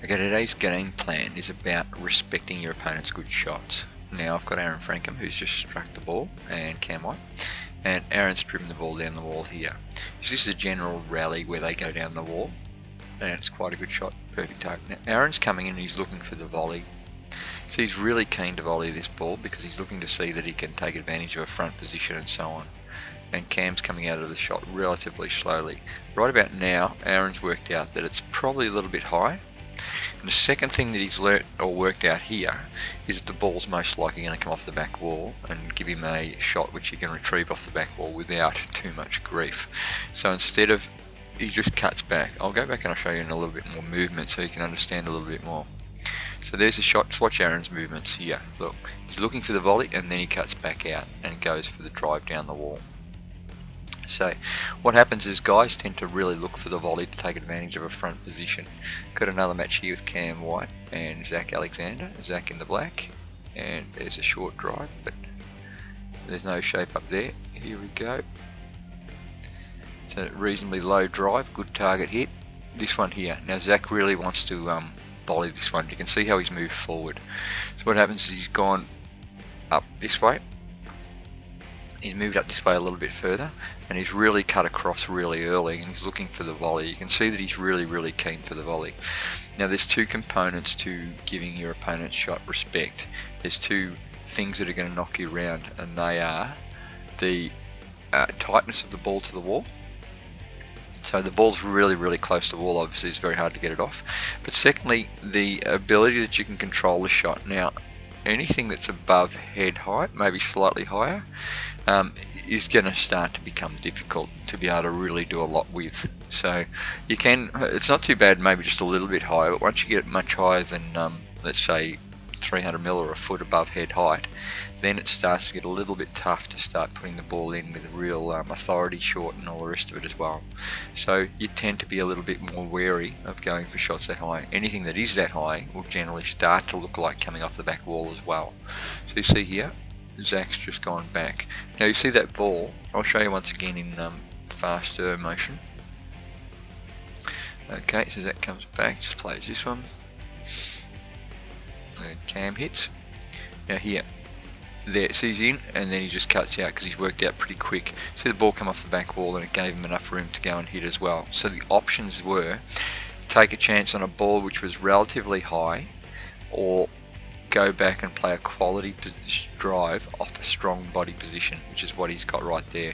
Okay, today's game plan is about respecting your opponent's good shots. Now I've got Aaron Frankham, who's just struck the ball, and Cam White, and Aaron's driven the ball down the wall here. So this is a general rally where they go down the wall, and it's quite a good shot, perfect target. Now Aaron's coming in and he's looking for the volley. So he's really keen to volley this ball because he's looking to see that he can take advantage of a front position and so on. And Cam's coming out of the shot relatively slowly. Right about now, Aaron's worked out that it's probably a little bit high. And the second thing that he's learnt or worked out here is that the ball's most likely going to come off the back wall and give him a shot which he can retrieve off the back wall without too much grief. So instead of, he just cuts back. I'll go back and I'll show you in a little bit more movement so you can understand a little bit more. So there's the shot. Just watch Aaron's movements here. Look, he's looking for the volley and then he cuts back out and goes for the drive down the wall. So what happens is guys tend to really look for the volley to take advantage of a front position. Got another match here with Cam White and Zach Alexander. Zach in the black, and there's a short drive, but there's no shape up there. Here we go. It's a reasonably low drive, good target hit. This one here. Now Zach really wants to volley this one. You can see how he's moved forward. So what happens is he's gone up this way. He's moved up this way a little bit further and he's really cut across really early and he's looking for the volley. You can see that he's really keen for the volley. Now there's two components to giving your opponent's shot respect. There's two things that are going to knock you around, and they are the tightness of the ball to the wall. So the ball's really close to the wall, obviously it's very hard to get it off. But secondly, the ability that you can control the shot. Now anything that's above head height, maybe slightly higher, is going to start to become difficult to be able to really do a lot with. So you can, it's not too bad maybe just a little bit higher, but once you get it much higher than let's say 300 mil or a foot above head height, then it starts to get a little bit tough to start putting the ball in with real authority short and all the rest of it as well. So you tend to be a little bit more wary of going for shots that high. Anything that is that high will generally start to look like coming off the back wall as well. So you see here, Zach's just gone back. Now you see that ball, I'll show you once again in faster motion. Okay, so Zach comes back, just plays this one. And Cam hits. Now here, there, so he's in and then he just cuts out because he's worked out pretty quick. See the ball come off the back wall and it gave him enough room to go and hit as well. So the options were take a chance on a ball which was relatively high, or go back and play a quality drive off a strong body position, which is what he's got right there.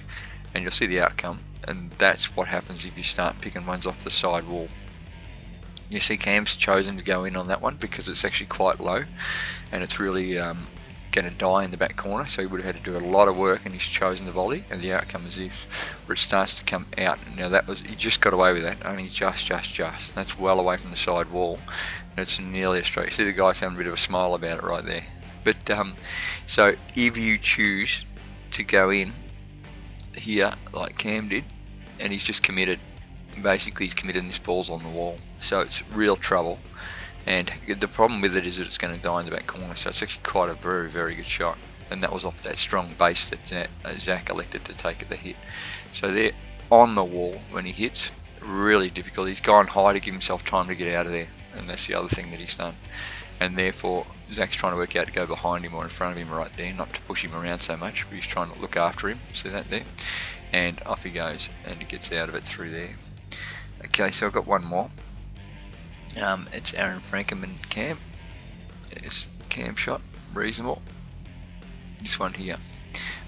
And you'll see the outcome, and that's what happens if you start picking ones off the side wall. You see Cam's chosen to go in on that one because it's actually quite low and it's really going to die in the back corner, so he would have had to do a lot of work, and he's chosen the volley, and the outcome is this, where it starts to come out. Now that was, he just got away with that, only just. That's well away from the side wall, and it's nearly a straight. See the guy's having a bit of a smile about it right there. But so if you choose to go in here like Cam did, and he's just committed, basically he's committed and this ball's on the wall, so it's real trouble. And the problem with it is that it's going to die in the back corner, so it's actually quite a very good shot. And that was off that strong base that Zach elected to take at the hit. So they're on the wall when he hits, really difficult. He's gone high to give himself time to get out of there, and that's the other thing that he's done. And therefore Zach's trying to work out to go behind him or in front of him right there, not to push him around so much, but he's trying to look after him. See that there? And off he goes, and he gets out of it through there. Okay, so I've got one more. It's Aaron Frankham and Cam. It's Cam shot, reasonable. This one here.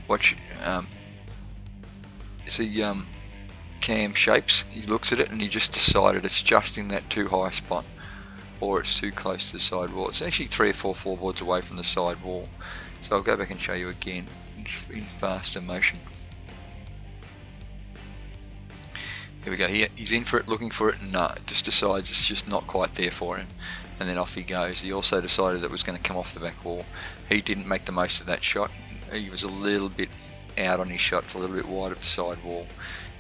Watch, see Cam shapes. He looks at it and he just decided it's just in that too high spot, or it's too close to the side wall. It's actually 3 or 4 floorboards away from the side wall. So I'll go back and show you again in faster motion. Here we go, here, he's in for it, looking for it, and no, it just decides it's just not quite there for him, and then off he goes. He also decided it was going to come off the back wall. He didn't make the most of that shot. He was a little bit out on his shot, it's a little bit wide of the side wall.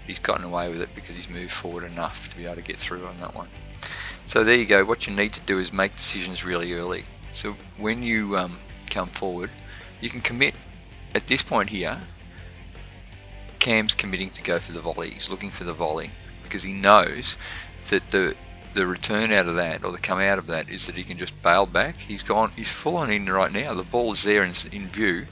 He's gotten away with it because he's moved forward enough to be able to get through on that one. So there you go, what you need to do is make decisions really early. So when you come forward, you can commit at this point here. Cam's committing to go for the volley. He's looking for the volley because he knows that the the return out of that, or the come out of that, is that he can just bail back. He's full on in right now. The ball is there and in view,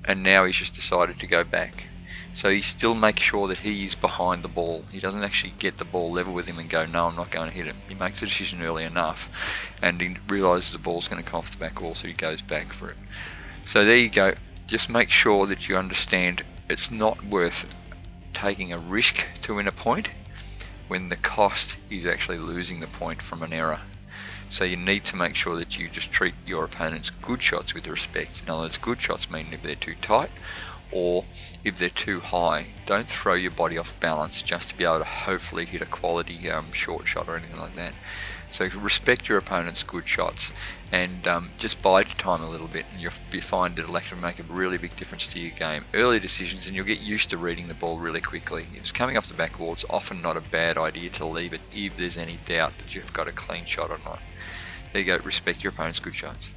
and now he's just decided to go back. So he still makes sure that he is behind the ball. He doesn't actually get the ball level with him and go, no, I'm not going to hit him. He makes the decision early enough, and he realises the ball's going to come off the back wall, so he goes back for it. So there you go. Just make sure that you understand it's not worth taking a risk to win a point when the cost is actually losing the point from an error. So you need to make sure that you just treat your opponent's good shots with respect. In other words, good shots mean if they're too tight or if they're too high, don't throw your body off balance just to be able to hopefully hit a quality short shot or anything like that. So respect your opponent's good shots, and just bide your time a little bit, and you'll find it'll actually make a really big difference to your game. Early decisions, and you'll get used to reading the ball really quickly. If it's coming off the back wall, it's often not a bad idea to leave it if there's any doubt that you've got a clean shot or not. There you go, respect your opponent's good shots.